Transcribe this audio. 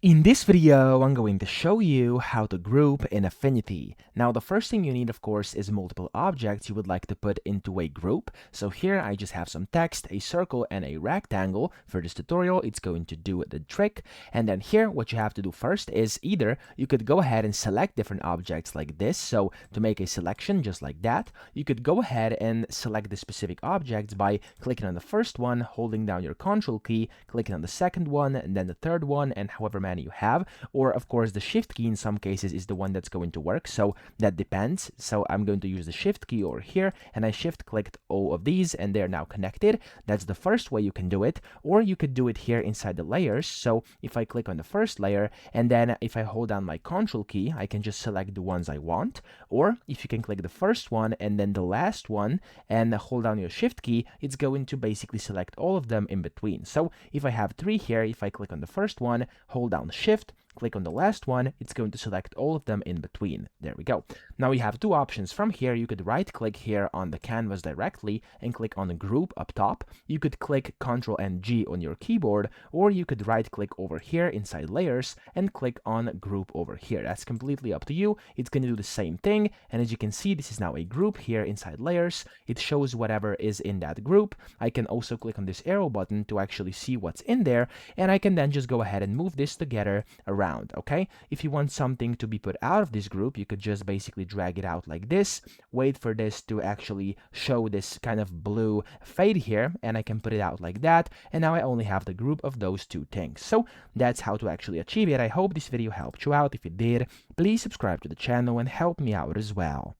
In this video, I'm going to show you how to group in Affinity. Now, the first thing you need, of course, is multiple objects you would like to put into a group. So here I just have some text, a circle, and a rectangle. For this tutorial, it's going to do the trick. And then here, what you have to do first is either you could go ahead and select different objects like this. So to make a selection just like that, you could go ahead and select the specific objects by clicking on the first one, holding down your Control key, clicking on the second one, and then the third one, and however many you have. Or of course the shift key in some cases is the one that's going to work, so that depends. So I'm going to use the shift key over here, and I shift clicked all of these and they're now connected. That's the first way you can do it. Or you could do it here inside the layers. So if I click on the first layer and then if I hold down my Control key, I can just select the ones I want. Or if you can click the first one and then the last one and hold down your shift key, it's going to basically select all of them in between. So if I have three here, if I click on the first one, hold down shift, click on the last one, it's going to select all of them in between. There we go. Now we have two options from here. You could right click here on the canvas directly and click on the group up top. You could click Ctrl and G on your keyboard, or you could right click over here inside layers and click on group over here. That's completely up to you. It's going to do the same thing. And as you can see, this is now a group here inside layers. It shows whatever is in that group. I can also click on this arrow button to actually see what's in there. And I can then just go ahead and move this together around. Okay, if you want something to be put out of this group, you could just basically drag it out like this, wait for this to actually show this kind of blue fade here, and I can put it out like that, and now I only have the group of those two things. So that's how to actually achieve it. I hope this video helped you out. If it did, please subscribe to the channel and help me out as well.